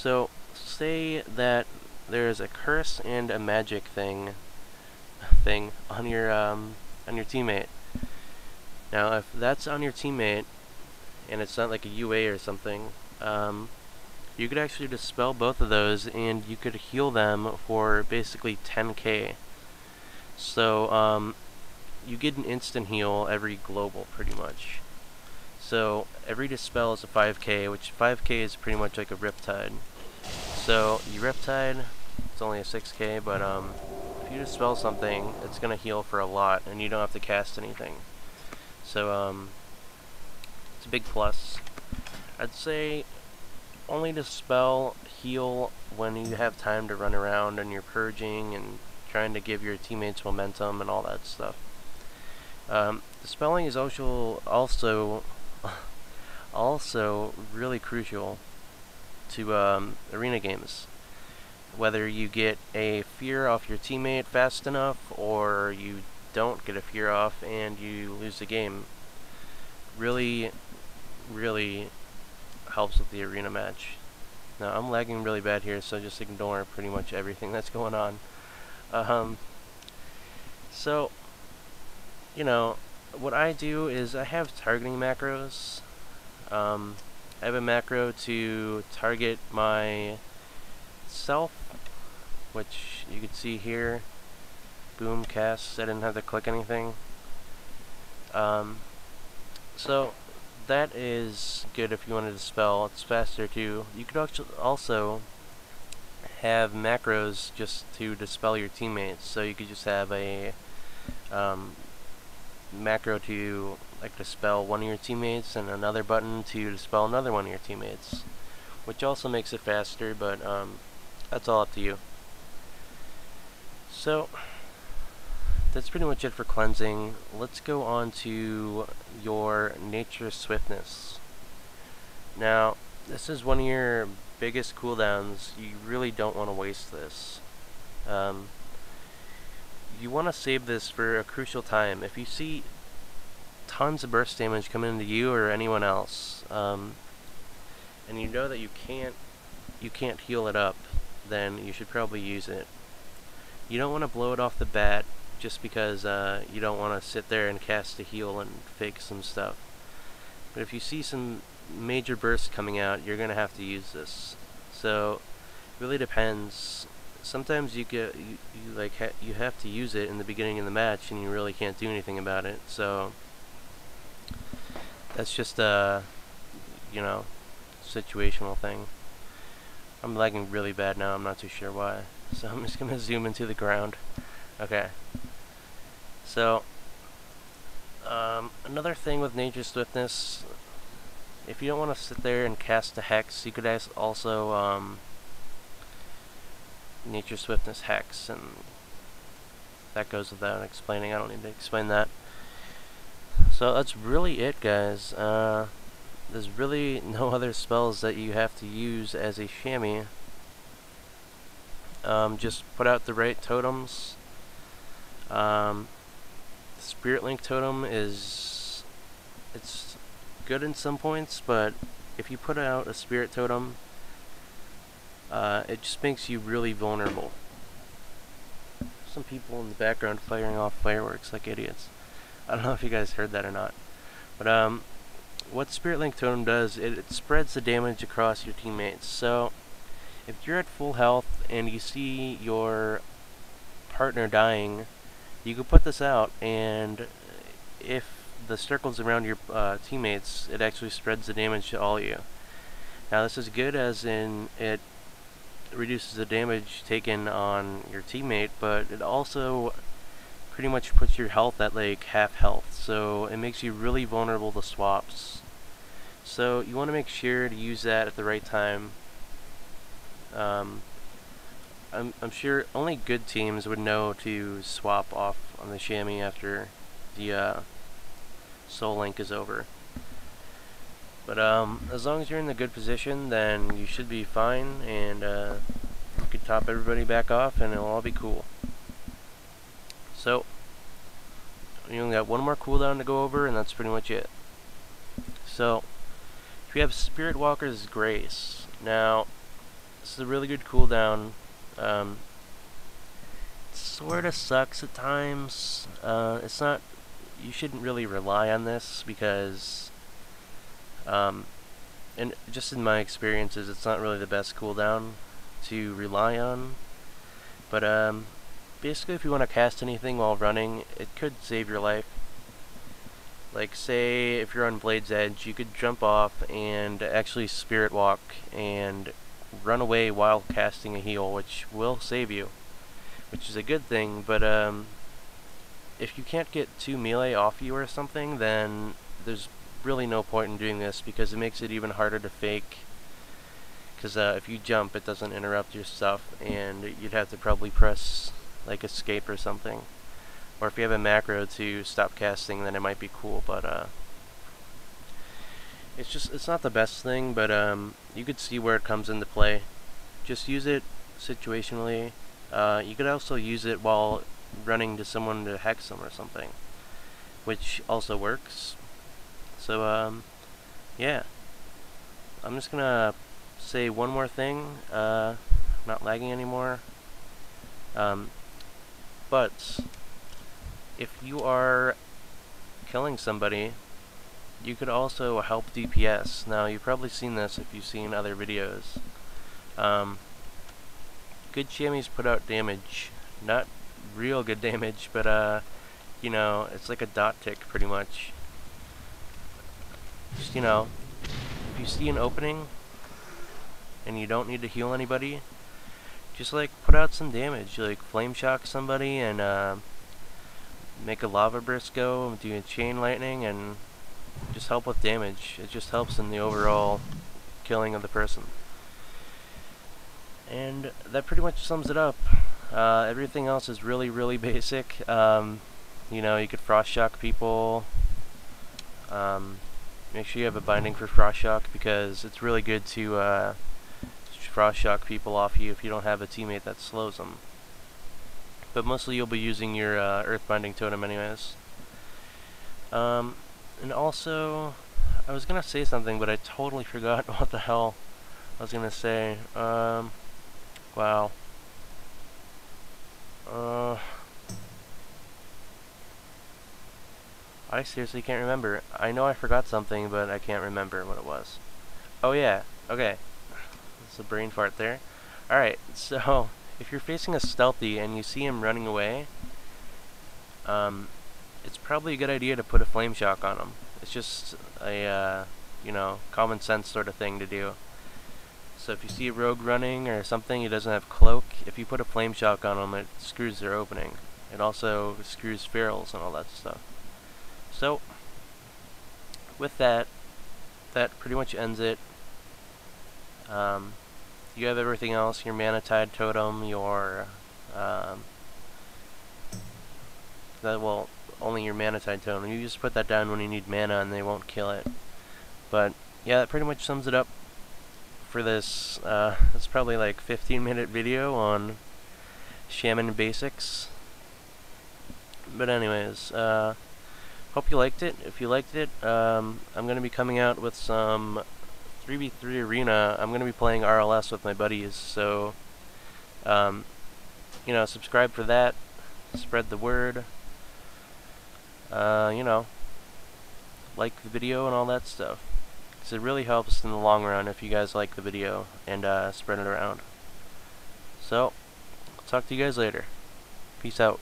So say that there's a curse and a magic thing on your teammate. Now, if that's on your teammate and it's not like a UA or something, you could actually dispel both of those and you could heal them for basically 10k. So you get an instant heal every global pretty much. So every dispel is a 5k, which 5k is pretty much like a Riptide. So you Riptide, it's only a 6k, but if you dispel something, it's gonna heal for a lot, and you don't have to cast anything. So it's a big plus. I'd say only dispel, heal when you have time to run around and you're purging and trying to give your teammates momentum and all that stuff. Dispelling is also really crucial to arena games. Whether you get a fear off your teammate fast enough or you don't get a fear off and you lose the game, really helps with the arena match. Now I'm lagging really bad here, so just ignore pretty much everything that's going on. So, you know, what I do is I have targeting macros. I have a macro to target my self, which you can see here. Boom, cast. I didn't have to click anything. So that is good if you wanted to spell. It's faster too. You could also have macros just to dispel your teammates. So you could just have a macro to like dispel one of your teammates and another button to dispel another one of your teammates, which also makes it faster, but that's all up to you. So that's pretty much it for cleansing. Let's go on to your nature swiftness. Now, this is one of your biggest cooldowns. You really don't want to waste this. You want to save this for a crucial time. If you see tons of burst damage coming into you or anyone else, and you know that you can't heal it up, then you should probably use it. You don't want to blow it off the bat just because you don't want to sit there and cast a heal and fake some stuff. But if you see some major bursts coming out, you're gonna have to use this. So it really depends. Sometimes you have to use it in the beginning of the match, and you really can't do anything about it. So that's just a situational thing. I'm lagging really bad now. I'm not too sure why. So I'm just gonna zoom into the ground. Okay. So another thing with nature swiftness, if you don't want to sit there and cast a hex, you could also nature swiftness hex, and that goes without explaining. I don't need to explain that. So that's really it, guys. There's really no other spells that you have to use as a chamois. Just put out the right totems. Spirit Link totem it's good in some points, but if you put out a spirit totem, it just makes you really vulnerable. Some people in the background firing off fireworks like idiots. I don't know if you guys heard that or not. But what Spirit Link totem does, it spreads the damage across your teammates. So if you're at full health and you see your partner dying, you can put this out, and if the circle's around your teammates, it actually spreads the damage to all of you. Now this is good as in it reduces the damage taken on your teammate, but it also pretty much puts your health at like half health, so it makes you really vulnerable to swaps. So you want to make sure to use that at the right time. I'm sure only good teams would know to swap off on the chamois after the Soul Link is over. But as long as you're in the good position, then you should be fine, and you can top everybody back off and it'll all be cool. So you only got one more cooldown to go over, and that's pretty much it. So if you have Spirit Walker's Grace, now This is a really good cooldown. It sort of sucks at times. It's not. You shouldn't really rely on this because, and just in my experiences, it's not really the best cooldown to rely on. But basically, if you want to cast anything while running, it could save your life. Like, say, if you're on Blade's Edge, you could jump off and actually Spirit Walk and run away while casting a heal, which will save you, which is a good thing. But if you can't get 2 melee off you or something, then there's really no point in doing this, because it makes it even harder to fake. Because if you jump, it doesn't interrupt your stuff, and you'd have to probably press like escape or something. Or if you have a macro to stop casting, then it might be cool, but it's not the best thing, but you could see where it comes into play. Just use it situationally. You could also use it while running to someone to hex them or something, which also works. So yeah, I'm just gonna say one more thing. Not lagging anymore. But if you are killing somebody, you could also help DPS. Now, you've probably seen this if you've seen other videos. Good chamois put out damage. Not real good damage, but you know, it's like a dot tick pretty much. Just, you know, if you see an opening and you don't need to heal anybody, just like put out some damage. Like flame shock somebody and make a lava burst go, do a chain lightning, and just help with damage. It just helps in the overall killing of the person. And that pretty much sums it up. Everything else is really, really basic. You know, you could frost shock people. Make sure you have a binding for frost shock, because it's really good to frost shock people off you if you don't have a teammate that slows them. But mostly you'll be using your earth binding totem anyways. And also, I was gonna say something, but I totally forgot what the hell I was gonna say. Wow. I seriously can't remember. I know I forgot something, but I can't remember what it was. Oh yeah, okay. That's a brain fart there. Alright, so if you're facing a stealthy and you see him running away, it's probably a good idea to put a flame shock on him. It's just a, you know, common sense sort of thing to do. So if you see a rogue running or something, he doesn't have cloak, if you put a flame shock on him, it screws their opening. It also screws ferals and all that stuff. So, with that, that pretty much ends it. You have everything else, your mana tide totem, your, well, only your mana tide totem. You just put that down when you need mana and they won't kill it. But, yeah, that pretty much sums it up for this. It's probably like 15-minute video on Shaman basics. But anyways, hope you liked it. If you liked it, I'm going to be coming out with some 3v3 arena. I'm going to be playing RLS with my buddies, so you know, subscribe for that, spread the word, you know, like the video and all that stuff, because it really helps in the long run if you guys like the video and spread it around. So, I'll talk to you guys later. Peace out.